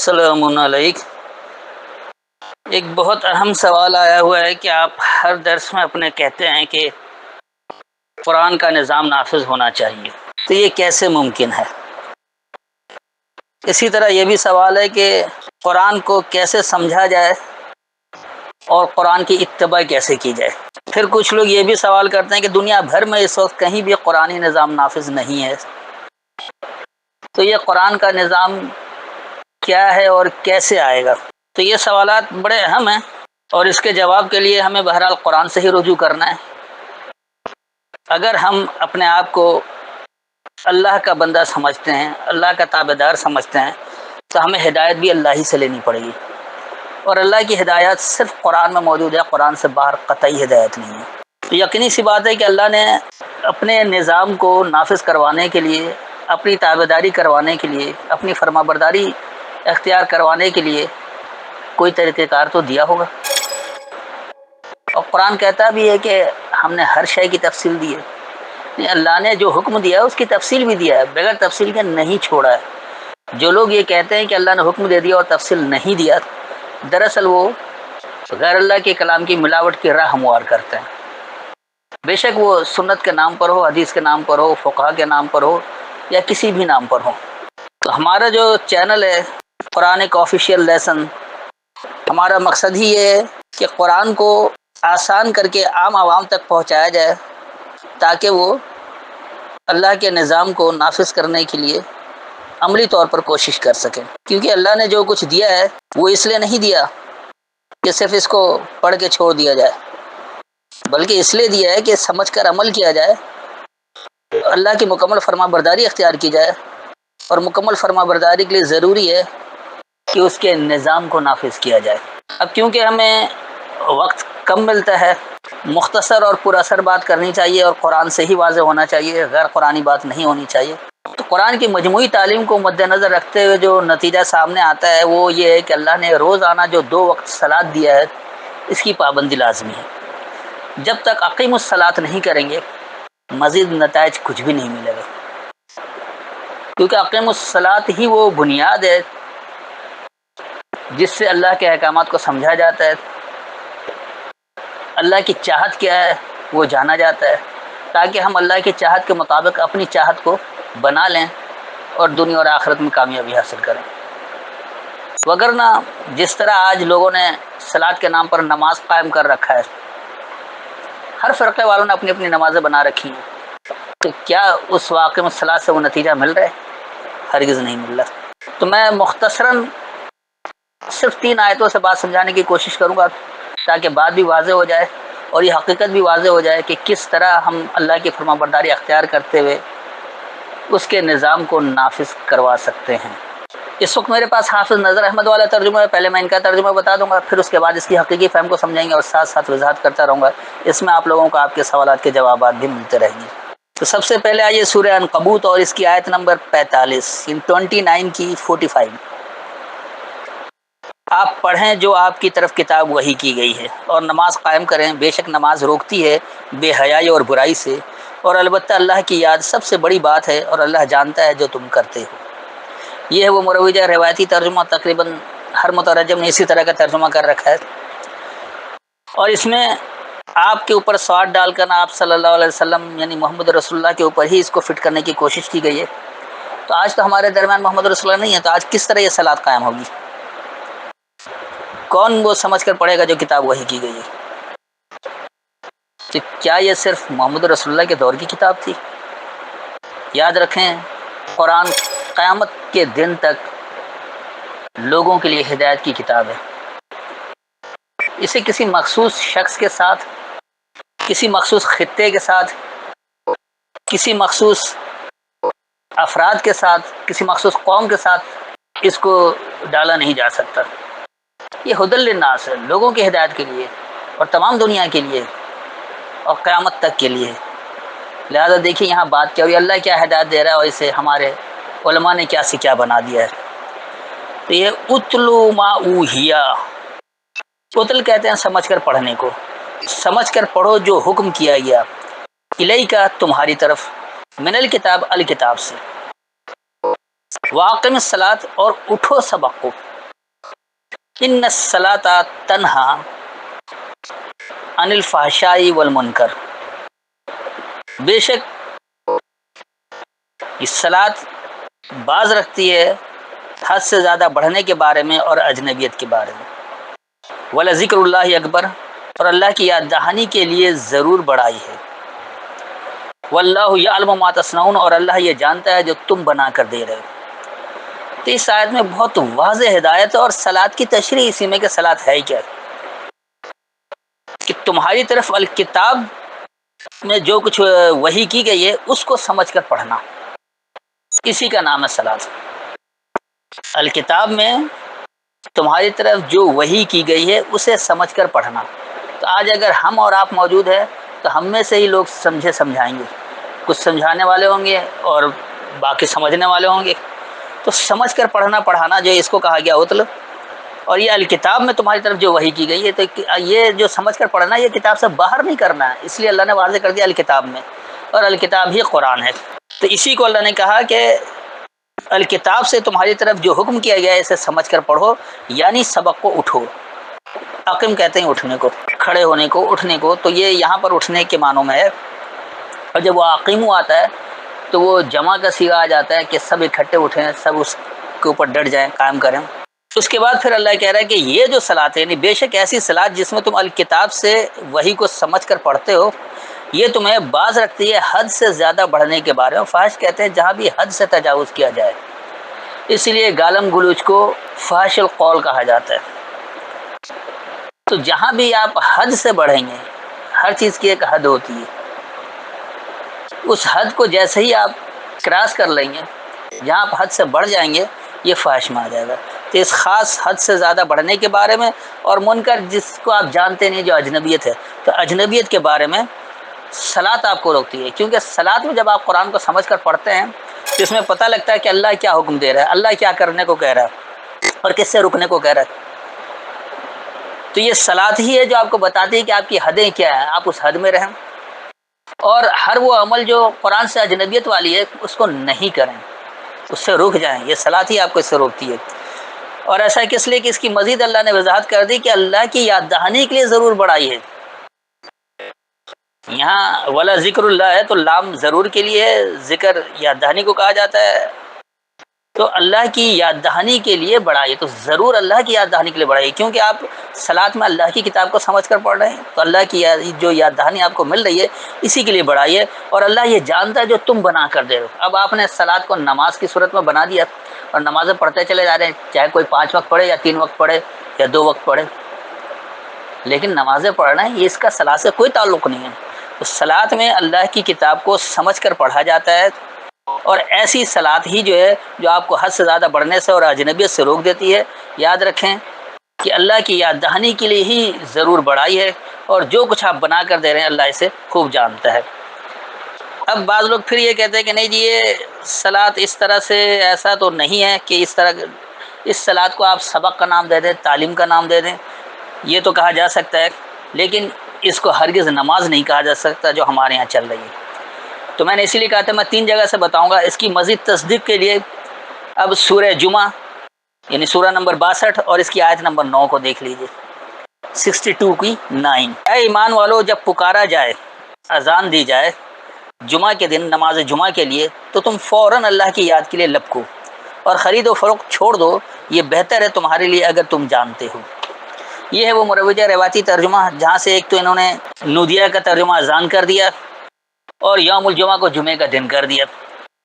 السلام علیکم۔ ایک بہت اہم سوال آیا ہوا ہے کہ آپ ہر درس میں اپنے کہتے ہیں کہ قرآن کا نظام نافذ ہونا چاہیے، تو یہ کیسے ممکن ہے؟ اسی طرح یہ بھی سوال ہے کہ قرآن کو کیسے سمجھا جائے اور قرآن کی اتباع کیسے کی جائے۔ پھر کچھ لوگ یہ بھی سوال کرتے ہیں کہ دنیا بھر میں اس وقت کہیں بھی قرآنی نظام نافذ نہیں ہے، تو یہ قرآن کا نظام کیا ہے اور کیسے آئے گا؟ تو یہ سوالات بڑے اہم ہیں اور اس کے جواب کے لیے ہمیں بہرحال قرآن سے ہی رجوع کرنا ہے۔ اگر ہم اپنے آپ کو اللہ کا بندہ سمجھتے ہیں، اللہ کا تابع دار سمجھتے ہیں، تو ہمیں ہدایت بھی اللہ ہی سے لینی پڑے گی، اور اللہ کی ہدایت صرف قرآن میں موجود ہے، قرآن سے باہر قطعی ہدایت نہیں ہے۔ تو یقینی سی بات ہے کہ اللہ نے اپنے نظام کو نافذ کروانے کے لیے، اپنی تابع داری کروانے کے لیے، اپنی فرما برداری اختیار کروانے کے لیے کوئی طریقہ کار تو دیا ہوگا، اور قرآن کہتا بھی ہے کہ ہم نے ہر شے کی تفصیل دی ہے۔ اللہ نے جو حکم دیا ہے اس کی تفصیل بھی دیا ہے، بغیر تفصیل کے نہیں چھوڑا ہے۔ جو لوگ یہ کہتے ہیں کہ اللہ نے حکم دے دیا اور تفصیل نہیں دیا، دراصل وہ غیر اللہ کے کلام کی ملاوٹ کی راہ ہموار کرتے ہیں۔ بے شک وہ سنت کے نام پر ہو، حدیث کے نام پر ہو، فقہا کے نام پر ہو، یا کسی بھی نام پر ہو۔ تو ہمارا جو چینل ہے قرآن کا آفیشیل لیسن، ہمارا مقصد ہی یہ ہے کہ قرآن کو آسان کر کے عام عوام تک پہنچایا جائے، تاکہ وہ اللہ کے نظام کو نافذ کرنے کے لیے عملی طور پر کوشش کر سکیں۔ کیونکہ اللہ نے جو کچھ دیا ہے وہ اس لیے نہیں دیا کہ صرف اس کو پڑھ کے چھوڑ دیا جائے، بلکہ اس لیے دیا ہے کہ سمجھ کر عمل کیا جائے، اللہ کی مکمل فرما برداری اختیار کی جائے، اور مکمل فرما برداری کے لیے ضروری ہے کہ اس کے نظام کو نافذ کیا جائے۔ اب کیونکہ ہمیں وقت کم ملتا ہے، مختصر اور پر اثر بات کرنی چاہیے، اور قرآن سے ہی واضح ہونا چاہیے، غیر قرآنی بات نہیں ہونی چاہیے۔ تو قرآن کی مجموعی تعلیم کو مد نظر رکھتے ہوئے جو نتیجہ سامنے آتا ہے وہ یہ ہے کہ اللہ نے روزانہ جو 2 وقت صلاۃ دیا ہے، اس کی پابندی لازمی ہے۔ جب تک اقیم الصلاۃ نہیں کریں گے مزید نتائج کچھ بھی نہیں ملے گا، کیونکہ اقیم الصلاۃ ہی وہ بنیاد ہے جس سے اللہ کے احکامات کو سمجھا جاتا ہے، اللہ کی چاہت کیا ہے وہ جانا جاتا ہے، تاکہ ہم اللہ کی چاہت کے مطابق اپنی چاہت کو بنا لیں اور دنیا اور آخرت میں کامیابی حاصل کریں۔ وگرنہ جس طرح آج لوگوں نے صلاۃ کے نام پر نماز قائم کر رکھا ہے، ہر فرقے والوں نے اپنی اپنی نمازیں بنا رکھی ہیں، تو کیا اس واقع میں صلاۃ سے وہ نتیجہ مل رہا ہے؟ ہرگز نہیں مل رہا۔ تو میں مختصراً صرف 3 آیتوں سے بات سمجھانے کی کوشش کروں گا، تاکہ بات بھی واضح ہو جائے اور یہ حقیقت بھی واضح ہو جائے کہ کس طرح ہم اللہ کی فرما برداری اختیار کرتے ہوئے اس کے نظام کو نافذ کروا سکتے ہیں۔ اس وقت میرے پاس حافظ نظر احمد والا ترجمہ ہے، پہلے میں ان کا ترجمہ بتا دوں گا، پھر اس کے بعد اس کی حقیقی فہم کو سمجھیں گے اور ساتھ ساتھ وضاحت کرتا رہوں گا۔ اس میں آپ لوگوں کو آپ کے سوالات کے جوابات بھی ملتے رہیں گے۔ تو سب سے پہلے آئیے سورہ عنکبوت اور اس کی آیت نمبر 45، 29 کی 45۔ آپ پڑھیں جو آپ کی طرف کتاب وحی کی گئی ہے، اور نماز قائم کریں، بے شک نماز روکتی ہے بے حیائی اور برائی سے، اور البتہ اللہ کی یاد سب سے بڑی بات ہے، اور اللہ جانتا ہے جو تم کرتے ہو۔ یہ ہے وہ مروجہ روایتی ترجمہ، تقریباً ہر مترجم نے اسی طرح کا ترجمہ کر رکھا ہے، اور اس میں آپ کے اوپر سواد ڈال کر آپ صلی اللہ علیہ وسلم یعنی محمد رسول اللہ کے اوپر ہی اس کو فٹ کرنے کی کوشش کی گئی ہے۔ تو آج تو ہمارے درمیان محمد رسول اللہ نہیں ہے، تو آج کس طرح یہ صلاۃ قائم ہوگی؟ کون وہ سمجھ کر پڑھے گا جو کتاب وحی کی گئی ہے؟ تو کیا یہ صرف محمد رسول اللہ کے دور کی کتاب تھی؟ یاد رکھیں، قرآن قیامت کے دن تک لوگوں کے لیے ہدایت کی کتاب ہے۔ اسے کسی مخصوص شخص کے ساتھ، کسی مخصوص خطے کے ساتھ، کسی مخصوص افراد کے ساتھ، کسی مخصوص قوم کے ساتھ اس کو ڈالا نہیں جا سکتا۔ یہ ہدی للناس ہے، لوگوں کی ہدایت کے لیے اور تمام دنیا کے لیے اور قیامت تک کے لیے۔ لہذا دیکھیے یہاں بات کیا ہوئی، اللہ کیا ہدایت دے رہا ہے اور اسے ہمارے علماء نے کیا سے کیا بنا دیا ہے۔ تو یہ اتلو ما اوحیا، اتل کہتے ہیں سمجھ کر پڑھنے کو، سمجھ کر پڑھو جو حکم کیا گیا، الیکا تمہاری طرف، من الکتاب الکتاب سے، واقم الصلاۃ اور اٹھو سبق کو، ان الصلاۃ تنہا عن الفحشاء والمنکر، بے شک یہ صلاۃ باز رکھتی ہے حد سے زیادہ بڑھنے کے بارے میں اور اجنبیت کے بارے میں۔ وَلَذِكْرُ اللَّهِ اکبر، اور اللہ کی یاد دہانی کے لیے ضرور بڑائی ہے۔ وَاللَّهُ يَعْلَمُ مَا تَصْنَعُونَ، اور اللہ یہ جانتا ہے جو تم بنا کر دے رہے ہو۔ تو اس آیت میں بہت واضح ہدایت ہے، اور صلاۃ کی تشریح اسی میں کہ صلاۃ ہے کیا، کہ تمہاری طرف الکتاب میں جو کچھ وحی کی گئی ہے اس کو سمجھ کر پڑھنا، اسی کا نام ہے صلاۃ۔ الکتاب میں تمہاری طرف جو وحی کی گئی ہے اسے سمجھ کر پڑھنا۔ تو آج اگر ہم اور آپ موجود ہیں تو ہم میں سے ہی لوگ سمجھائیں گے، کچھ سمجھانے والے ہوں گے اور باقی سمجھنے والے ہوں گے۔ تو سمجھ کر پڑھنا جو اس کو کہا گیا اتل، اور یہ الکتاب میں تمہاری طرف جو وحی کی گئی ہے، تو یہ جو سمجھ کر پڑھنا یہ کتاب سے باہر نہیں کرنا ہے، اس لیے اللہ نے واضح کر دیا الکتاب میں، اور الکتاب ہی قرآن ہے۔ تو اسی کو اللہ نے کہا کہ الکتاب سے تمہاری طرف جو حکم کیا گیا ہے اسے سمجھ کر پڑھو، یعنی سبق کو اٹھو۔ عقیم کہتے ہیں اٹھنے کو، کھڑے ہونے کو، اٹھنے کو، تو یہ یہاں پر اٹھنے کے معنوں میں ہے۔ اور جب وہ عقیم آتا ہے تو وہ جمع کا صیغہ آ جاتا ہے کہ سب اکٹھے اٹھیں، سب اس کے اوپر ڈٹ جائیں، قائم کریں۔ اس کے بعد پھر اللہ کہہ رہا ہے کہ یہ جو صلاۃ ہے، یعنی بے شک ایسی صلاۃ جس میں تم الکتاب سے وحی کو سمجھ کر پڑھتے ہو، یہ تمہیں باز رکھتی ہے حد سے زیادہ بڑھنے کے بارے میں۔ فحش کہتے ہیں جہاں بھی حد سے تجاوز کیا جائے، اس لیے گالم گلوچ کو فحش القول کہا جاتا ہے۔ تو جہاں بھی آپ حد سے بڑھیں گے، ہر چیز کی ایک حد ہوتی ہے، اس حد کو جیسے ہی آپ کراس کر لیں گے، جہاں آپ حد سے بڑھ جائیں گے یہ فحش میں آ جائے گا۔ تو اس خاص حد سے زیادہ بڑھنے کے بارے میں، اور منکر جس کو آپ جانتے نہیں جو اجنبیت ہے، تو اجنبیت کے بارے میں صلاۃ آپ کو روکتی ہے، کیونکہ صلاۃ میں جب آپ قرآن کو سمجھ کر پڑھتے ہیں تو اس میں پتہ لگتا ہے کہ اللہ کیا حکم دے رہا ہے، اللہ کیا کرنے کو کہہ رہا ہے اور کس سے رکنے کو کہہ رہا ہے۔ تو یہ صلاۃ ہی ہے جو آپ کو بتاتی ہے کہ آپ کی حدیں کیا ہیں، آپ اس حد میں رہیں، اور ہر وہ عمل جو قرآن سے اجنبیت والی ہے اس کو نہیں کریں، اس سے رک جائیں۔ یہ صلاۃ ہی آپ کو اس سے روکتی ہے۔ اور ایسا کس لیے کہ اس کی مزید اللہ نے وضاحت کر دی کہ اللہ کی یاد دہانی کے لیے ضرور بڑھائی ہے۔ یہاں ولا ذکر اللہ ہے تو لام ضرور کے لیے ہے، ذکر یاد دہانی کو کہا جاتا ہے، تو اللہ کی یاد دہانی کے لیے بڑھائی، تو ضرور اللہ کی یاد دہانی کے لیے بڑھائی، کیونکہ آپ صلاۃ میں اللہ کی کتاب کو سمجھ کر پڑھ رہے ہیں، تو اللہ کی جو یاد دہانی آپ کو مل رہی ہے اسی کے لیے بڑھائی ہے۔ اور اللہ یہ جانتا ہے جو تم بنا کر دے رہے ہو۔ اب آپ نے صلاۃ کو نماز کی صورت میں بنا دیا اور نمازیں پڑھتے چلے جا رہے ہیں، چاہے کوئی 5 وقت پڑھے یا 3 وقت پڑھے یا 2 وقت پڑھے، لیکن نمازیں پڑھنا ہے یہ اس کا صلاۃ سے کوئی تعلق نہیں ہے۔ تو صلاۃ میں اللہ کی کتاب کو سمجھ کر پڑھا جاتا ہے، اور ایسی صلاۃ ہی جو ہے جو آپ کو حد سے زیادہ بڑھنے سے اور اجنبیت سے روک دیتی ہے۔ یاد رکھیں کہ اللہ کی یاد دہانی کے لیے ہی ضرور بڑھائی ہے، اور جو کچھ آپ بنا کر دے رہے ہیں اللہ اسے خوب جانتا ہے۔ اب بعض لوگ پھر یہ کہتے ہیں کہ نہیں جی یہ صلاۃ اس طرح سے ایسا تو نہیں ہے کہ اس طرح اس صلاۃ کو آپ سبق کا نام دے دیں، تعلیم کا نام دے دیں، یہ تو کہا جا سکتا ہے، لیکن اس کو ہرگز نماز نہیں کہا جا سکتا جو ہمارے یہاں چل رہی ہے۔ تو میں نے اسی لیے کہا تھا میں 3 جگہ سے بتاؤں گا، اس کی مزید تصدیق کے لیے اب سورہ جمعہ یعنی سورہ نمبر 62 اور اس کی آیت نمبر 9 کو دیکھ لیجئے، 62 کی 9۔ اے ایمان والو جب پکارا جائے، اذان دی جائے جمعہ کے دن نماز جمعہ کے لیے، تو تم فوراً اللہ کی یاد کے لیے لپکو اور خرید و فروخت چھوڑ دو، یہ بہتر ہے تمہارے لیے اگر تم جانتے ہو۔ یہ ہے وہ مروجہ روایتی ترجمہ جہاں سے ایک تو انہوں نے نودیہ کا ترجمہ اذان کر دیا اور یوم الجمعہ کو جمعے کا دن کر دیا۔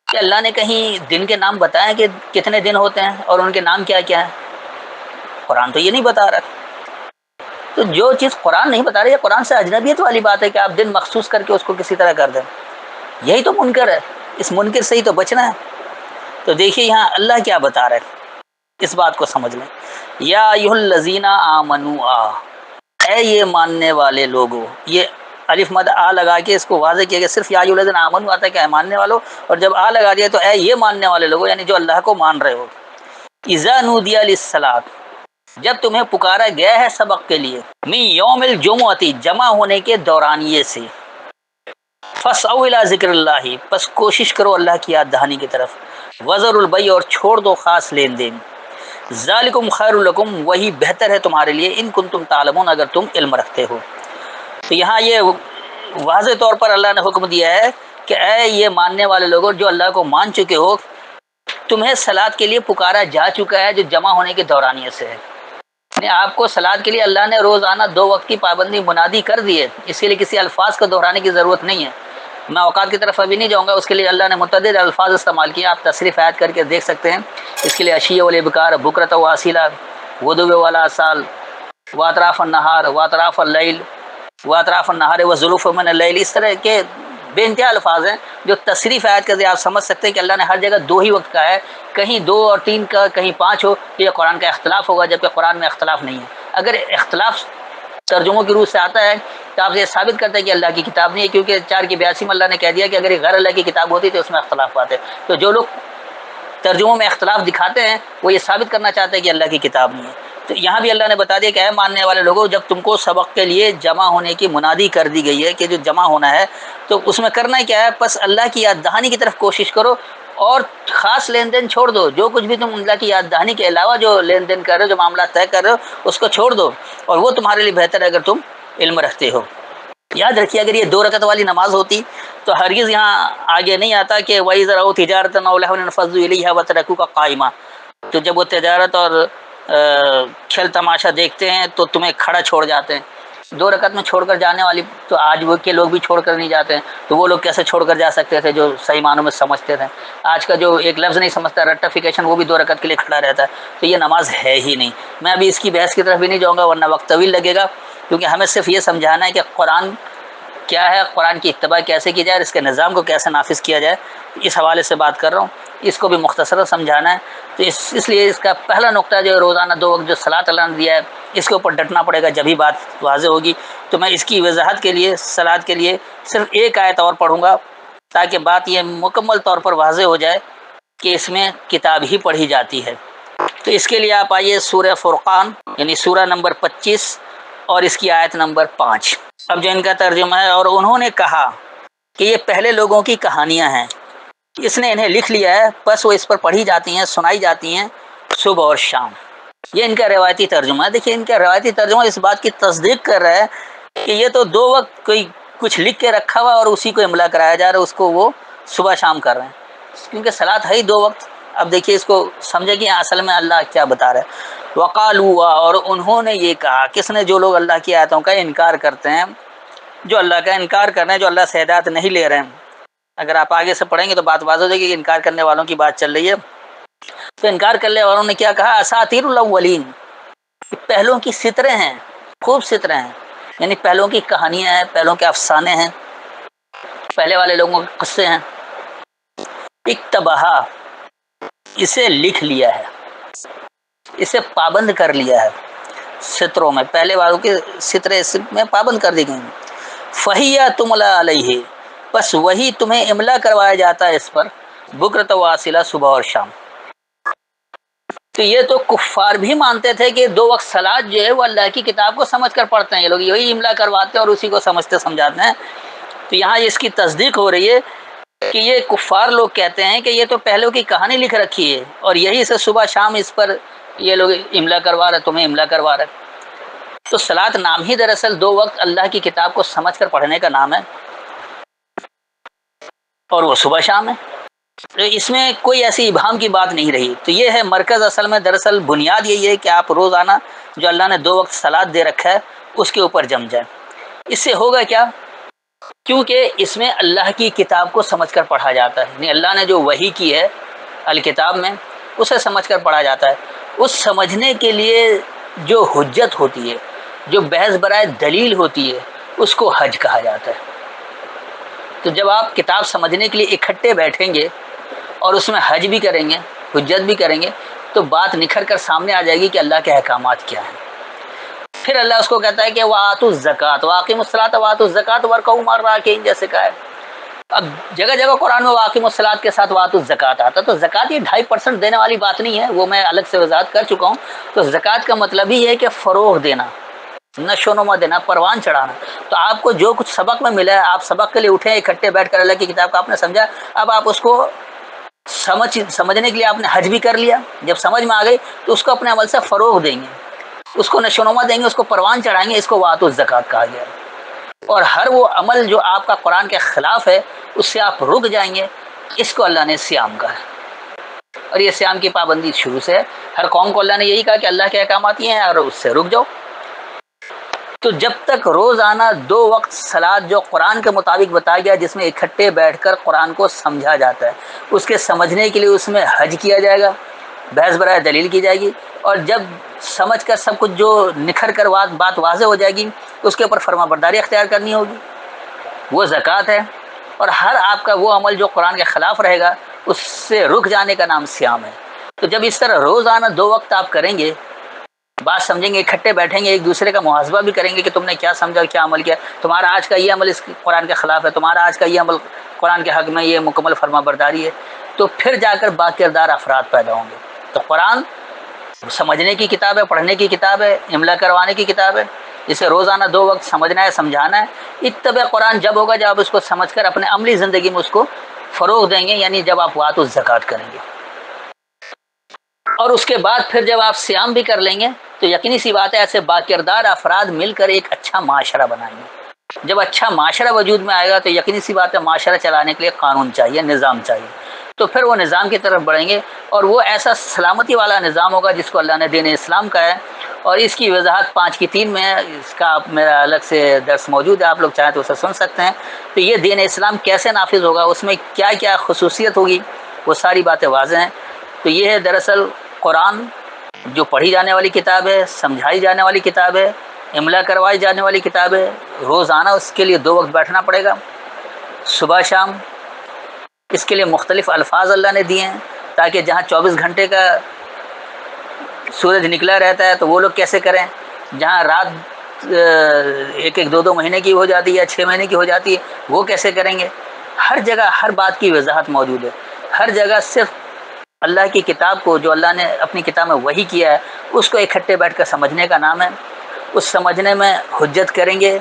کہ اللہ نے کہیں دن کے نام بتائے کہ کتنے دن ہوتے ہیں اور ان کے نام کیا کیا ہیں؟ قرآن تو یہ نہیں بتا رہا۔ تو جو چیز قرآن نہیں بتا رہی ہے، قرآن سے اجنبیت والی بات ہے کہ آپ دن مخصوص کر کے اس کو کسی طرح کر دیں، یہی تو منکر ہے، اس منکر سے ہی تو بچنا ہے۔ تو دیکھیے یہاں اللہ کیا بتا رہا ہے، اس بات کو سمجھ لیں۔ یا ایھا الذین آمنوا، اے یہ ماننے والے لوگو، یہ الف مد آ لگا کے اس کو واضح کیا کہ صرف یا ایھا الذین آمنوا آتا ہے کہ اے ماننے والو، اور جب آ لگا دیا تو اے یہ ماننے والے لوگو، یعنی جو اللہ کو مان رہے ہو۔ اذا نودی للصلاۃ، جب تمہیں پکارا گیا ہے سبق کے لیے، من یوم الجمعۃ، جمع ہونے کے دورانیے سے، فاسعوا الی ذکر اللہ، پس کوشش کرو اللہ کی یاد دہانی کی طرف، وذروا البیع، اور چھوڑ دو خاص لین دین، ذالکم خیر لکم، وہی بہتر ہے تمہارے لیے، ان کنتم تعلمون، اگر تم علم رکھتے ہو۔ تو یہاں یہ واضح طور پر اللہ نے حکم دیا ہے کہ اے یہ ماننے والے لوگوں جو اللہ کو مان چکے ہو، تمہیں صلاۃ کے لیے پکارا جا چکا ہے جو جمع ہونے کے دورانیے سے ہے۔ یعنی آپ کو صلاۃ کے لیے اللہ نے روزانہ 2 وقت کی پابندی منادی کر دی ہے، اس کے لیے کسی الفاظ کو دہرانے کی ضرورت نہیں ہے۔ میں اوقات کی طرف ابھی نہیں جاؤں گا، اس کے لیے اللہ نے متعدد الفاظ استعمال کیے، آپ تصریف عائد کر کے دیکھ سکتے ہیں۔ اس کے لیے عشیہ والابکار، بکرۃ و اصیلا، غدو والاصال، واطراف النہار، واطراف اللیل، واطراف النہار وزلوف من اللیل، اس طرح کے بے انتہا الفاظ ہیں جو تصریف عائد کر کے آپ سمجھ سکتے ہیں کہ اللہ نے ہر جگہ 2 ہی وقت کا ہے، کہیں 2 اور 3 کا، کہیں 5 ہو، تو یہ قرآن کا اختلاف ہوگا، جبکہ قرآن میں اختلاف نہیں ہے۔ اگر اختلاف ترجموں کی روح سے آتا ہے تو آپ یہ ثابت کرتے ہیں کہ اللہ کی کتاب نہیں ہے، کیونکہ 4 کی 82 میں اللہ نے کہہ دیا کہ اگر یہ غیر اللہ کی کتاب ہوتی تو اس میں اختلاف آتے۔ تو جو لوگ ترجموں میں اختلاف دکھاتے ہیں وہ یہ ثابت کرنا چاہتے ہیں کہ اللہ کی کتاب نہیں ہے۔ تو یہاں بھی اللہ نے بتا دیا کہ اے ماننے والے لوگوں، جب تم کو سبق کے لیے جمع ہونے کی منادی کر دی گئی ہے کہ جو جمع ہونا ہے، تو اس میں کرنا کیا ہے؟ بس اللہ کی یاد دہانی کی طرف کوشش کرو، اور خاص لین دین چھوڑ دو۔ جو کچھ بھی تم اللہ کی یاد دہانی کے علاوہ جو لین دین کر رہے ہو، جو معاملات طے کر رہے ہو، اس کو چھوڑ دو، اور وہ تمہارے لیے بہتر ہے اگر تم علم رکھتے ہو۔ یاد رکھیے اگر یہ 2 رکعت والی نماز ہوتی تو ہرگز یہاں آگے نہیں آتا کہ وَإِذَا رَأَوْا تِجَارَةً أَوْ لَهْوًا انفضوا إِلَيْهَا وَتَرَكُوكَ قَائِمًا، تو جب وہ تجارت اور کھیل تماشا دیکھتے ہیں تو تمہیں کھڑا چھوڑ جاتے ہیں۔ 2 رکعت میں چھوڑ کر جانے والی تو آج وہ کے لوگ بھی چھوڑ کر نہیں جاتے ہیں، تو وہ لوگ کیسے چھوڑ کر جا سکتے تھے جو صحیح معنوں میں سمجھتے تھے؟ آج کا جو ایک لفظ نہیں سمجھتا، رٹیفیکیشن، وہ بھی 2 رکعت کے لیے کھڑا رہتا ہے، تو یہ نماز ہے ہی نہیں۔ میں ابھی اس کی بحث کی طرف بھی نہیں جاؤں گا ورنہ وقت طویل لگے گا، کیونکہ ہمیں صرف یہ سمجھانا ہے کہ قرآن کیا ہے، قرآن کی اتباع کیسے کی جائے، اور اس کے نظام کو کیسے نافذ کیا جائے، اس حوالے سے بات کر رہا ہوں۔ اس کو بھی مختصر سمجھانا ہے، تو اس لیے اس کا پہلا نقطہ جو روزانہ 2 وقت جو صلاۃ اللہ نے دیا ہے، اس کے اوپر ڈٹنا پڑے گا، جب ہی بات واضح ہوگی۔ تو میں اس کی وضاحت کے لیے صلاۃ کے لیے صرف ایک آیت اور پڑھوں گا تاکہ بات یہ مکمل طور پر واضح ہو جائے کہ اس میں کتاب ہی پڑھی جاتی ہے۔ تو اس کے لیے آپ آئیے سورہ فرقان، یعنی سورہ نمبر 25 اور اس کی آیت نمبر 5۔ اب جو ان کا ترجمہ ہے، اور انہوں نے کہا کہ یہ پہلے لوگوں کی کہانیاں ہیں، اس نے انہیں لکھ لیا ہے، بس وہ اس پر پڑھی جاتی ہیں، سنائی جاتی ہیں صبح اور شام۔ یہ ان کا روایتی ترجمہ ہے۔ دیکھیے ان کا روایتی ترجمہ اس بات کی تصدیق کر رہا ہے کہ یہ تو 2 وقت کوئی کچھ لکھ کے رکھا ہوا اور اسی کو املا کرایا جا رہا ہے، اس کو وہ صبح شام کر رہے ہیں، کیونکہ صلاۃ ہے ہی 2 وقت۔ اب دیکھیے اس کو سمجھے کہ اصل میں اللہ کیا بتا رہا ہے۔ وقالوا، اور انہوں نے یہ کہا، کس نے؟ جو لوگ اللہ کی آیتوں کا انکار کرتے ہیں، جو اللہ کا انکار کر رہے ہیں، جو اللہ سے ہدایت نہیں لے رہے ہیں۔ اگر آپ آگے سے پڑھیں گے تو بات واضح ہو جائے گی کہ انکار کرنے والوں کی بات چل رہی ہے۔ تو انکار کرنے والوں نے کیا کہا؟ اساطیر الاولین، پہلوں کی ستریں ہیں، خوب ستریں ہیں، یعنی پہلوں کی کہانیاں ہیں، پہلوں کے افسانے ہیں، پہلے والے لوگوں کے قصے ہیں۔ اکتبہا، اسے لکھ لیا ہے، اسے پابند کر لیا ہے ستروں میں، پہلے والوں کے سترے اس میں پابند کر دی گئی ہیں۔ فہیا تملا علیہ، بس وہی تمہیں املا کروایا جاتا ہے اس پر، بکرۃ و اصیلا، صبح اور شام۔ تو یہ تو کفار بھی مانتے تھے کہ 2 وقت صلاۃ جو ہے وہ اللہ کی کتاب کو سمجھ کر پڑھتے ہیں، یہ لوگ یہی املا کرواتے ہیں اور اسی کو سمجھتے سمجھاتے ہیں۔ تو یہاں اس کی تصدیق ہو رہی ہے کہ یہ کفار لوگ کہتے ہیں کہ یہ تو پہلوں کی کہانی لکھ رکھی ہے، اور یہی سے صبح شام اس پر یہ لوگ املا کروا رہے، تمہیں املا کروا رہے۔ تو صلاۃ نام ہی دراصل 2 وقت اللہ کی کتاب کو سمجھ کر پڑھنے کا نام ہے، اور وہ صبح شام ہے۔ اس میں کوئی ایسی ابہام کی بات نہیں رہی۔ تو یہ ہے مرکز، اصل میں دراصل بنیاد یہی ہے کہ آپ روزانہ جو اللہ نے 2 وقت صلاۃ دے رکھا ہے اس کے اوپر جم جائیں۔ اس سے ہوگا کیا؟ کیونکہ اس میں اللہ کی کتاب کو سمجھ کر پڑھا جاتا ہے، یعنی اللہ نے جو وحی کی ہے الکتاب میں اسے سمجھ کر پڑھا جاتا ہے۔ اس سمجھنے کے لیے جو حجت ہوتی ہے، جو بحث برائے دلیل ہوتی ہے، اس کو حج کہا جاتا ہے۔ تو جب آپ کتاب سمجھنے کے لیے اکٹھے بیٹھیں گے اور اس میں حج بھی کریں گے، حجت بھی کریں گے، تو بات نکھر کر سامنے آ جائے گی کہ اللہ کے احکامات کیا ہیں۔ پھر اللہ اس کو کہتا ہے کہ وَآتُوا الزَّکَاۃَ وَأَقِیمُوا الصَّلَاۃَ وَآتُوا الزَّکَاۃَ وَارْکَعُوا مَعَ الرَّاکِعِینَ جیسے کہا ہے۔ اب جگہ جگہ قرآن میں وَأَقِیمُوا الصَّلَاۃَ کے ساتھ وَآتُوا الزَّکَاۃَ آتا، تو زکوٰۃ یہ 2.5% دینے والی بات نہیں ہے، وہ میں الگ سے وضاحت کر چکا ہوں۔ تو زکوٰۃ کا مطلب ہی ہے کہ فروغ دینا، نشو و نما دینا، پروان چڑھانا۔ تو آپ کو جو کچھ سبق میں ملا ہے، آپ سبق کے لیے اٹھیں، اکٹھے بیٹھ کر اللہ کی کتاب کا آپ نے سمجھا، اب آپ اس کو سمجھنے کے لیے آپ نے حج بھی کر لیا، جب سمجھ میں آ گئی تو اس کو اپنے عمل سے فروغ دیں گے، اس کو نشوونما دیں گے، اس کو پروان چڑھائیں گے، اس کو وات الزکات کہا گیا ہے۔ اور ہر وہ عمل جو آپ کا قرآن کے خلاف ہے اس سے آپ رک جائیں گے، اس کو اللہ نے سیام کہا ہے۔ اور یہ سیام کی پابندی شروع سے ہے، ہر قوم کو اللہ نے یہی کہا کہ اللہ کے احکامات یہ ہیں اور اس سے رک جاؤ۔ تو جب تک روزانہ 2 وقت سلاد جو قرآن کے مطابق بتایا گیا، جس میں اکٹھے بیٹھ کر قرآن کو سمجھا جاتا ہے، اس کے سمجھنے کے لیے اس میں حج کیا جائے گا، بحث برائے دلیل کی جائے گی، اور جب سمجھ کر سب کچھ جو نکھر کر بات واضح ہو جائے گی، اس کے اوپر فرما برداری اختیار کرنی ہوگی، وہ زکوٰۃ ہے۔ اور ہر آپ کا وہ عمل جو قرآن کے خلاف رہے گا اس سے رک جانے کا نام سیام ہے۔ تو جب اس طرح روزانہ 2 وقت آپ کریں گے، بات سمجھیں گے، اکٹھے بیٹھیں گے، ایک دوسرے کا محاسبہ بھی کریں گے کہ تم نے کیا سمجھا اور کیا عمل کیا، تمہارا آج کا یہ عمل اس قرآن کے خلاف ہے، تمہارا آج کا یہ عمل قرآن کے حق میں یہ مکمل فرما برداری ہے، تو پھر جا کر با کردار افراد پیدا ہوں گے۔ تو قرآن سمجھنے کی کتاب ہے، پڑھنے کی کتاب ہے، املا کروانے کی کتاب ہے، جسے روزانہ 2 وقت سمجھنا ہے، سمجھانا ہے۔ اتباع قرآن جب ہوگا جب آپ اس کو سمجھ کر اپنے عملی زندگی میں اس کو فروغ دیں گے، یعنی جب آپ وات الزکات کریں گے۔ اور اس کے بعد پھر جب آپ سیام بھی کر لیں گے تو یقینی سی بات ہے ایسے با کردار افراد مل کر ایک اچھا معاشرہ بنائیں گے۔ جب اچھا معاشرہ وجود میں آئے گا تو یقینی سی بات ہے معاشرہ چلانے کے لیے قانون چاہیے، نظام چاہیے، تو پھر وہ نظام کی طرف بڑھیں گے، اور وہ ایسا سلامتی والا نظام ہوگا جس کو اللہ نے دین اسلام کا ہے۔ اور اس کی وضاحت 5 کی 3 میں ہے، اس کا میرا الگ سے درس موجود ہے، آپ لوگ چاہیں تو اسے سن سکتے ہیں۔ تو یہ دین اسلام کیسے نافذ ہوگا، اس میں کیا کیا خصوصیت ہوگی، وہ ساری باتیں واضح ہیں۔ تو یہ ہے دراصل قرآن، جو پڑھی جانے والی کتاب ہے، سمجھائی جانے والی کتاب ہے، املا کروائی جانے والی کتاب ہے۔ روزانہ اس کے لیے 2 وقت بیٹھنا پڑے گا، صبح شام۔ اس کے لیے مختلف الفاظ اللہ نے دیے ہیں تاکہ جہاں 24 گھنٹے کا سورج نکلا رہتا ہے تو وہ لوگ کیسے کریں، جہاں رات 1-1 2-2 مہینے کی ہو جاتی ہے، 6 مہینے کی ہو جاتی ہے، وہ کیسے کریں گے۔ ہر جگہ ہر بات کی وضاحت موجود ہے، ہر جگہ صرف اللہ کی کتاب کو، جو اللہ نے اپنی کتاب میں وحی کیا ہے، اس کو اکٹھے بیٹھ کر سمجھنے کا نام ہے۔ اس سمجھنے میں حجت کریں گے،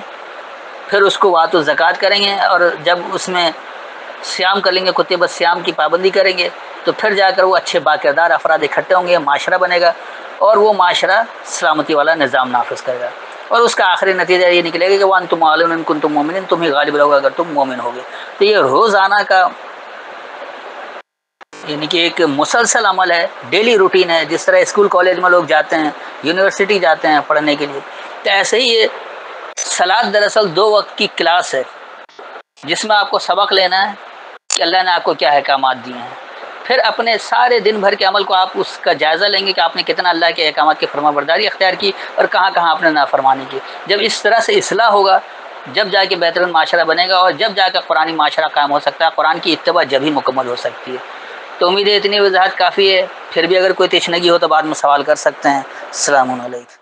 پھر اس کو وات الزکات کریں گے، اور جب اس میں سیام کر لیں گے، کتب سیام کی پابندی کریں گے، تو پھر جا کر وہ اچھے باکردار افراد اکٹھے ہوں گے، معاشرہ بنے گا، اور وہ معاشرہ سلامتی والا نظام نافذ کرے گا۔ اور اس کا آخری نتیجہ یہ نکلے گا کہ وَأَنْتُمْ أَعْلَمُونَ إِن كُنتُم مُؤْمِنِينَ، تم ہی غالب رہو گے اگر تم مومن ہوگے۔ تو یہ روزانہ کا یعنی کہ ایک مسلسل عمل ہے، ڈیلی روٹین ہے، جس طرح اسکول کالج میں لوگ جاتے ہیں، یونیورسٹی جاتے ہیں پڑھنے کے لیے، تو ایسے ہی یہ سلاد دراصل 2 وقت کی کلاس ہے جس میں آپ کو سبق لینا ہے کہ اللہ نے آپ کو کیا احکامات دیے ہیں۔ پھر اپنے سارے دن بھر کے عمل کو آپ اس کا جائزہ لیں گے کہ آپ نے کتنا اللہ کے احکامات کی فرما برداری اختیار کی اور کہاں کہاں آپ نے نافرمانی کی۔ جب اس طرح سے اصلاح ہوگا جب جا کے بہترین معاشرہ بنے گا، اور جب جا کے قرآنی معاشرہ قائم ہو سکتا ہے، قرآن کی اتباع جب ہی مکمل ہو سکتی ہے۔ تو امید ہے اتنی وضاحت کافی ہے، پھر بھی اگر کوئی تشنگی ہو تو بعد میں سوال کر سکتے ہیں۔ السلام علیکم۔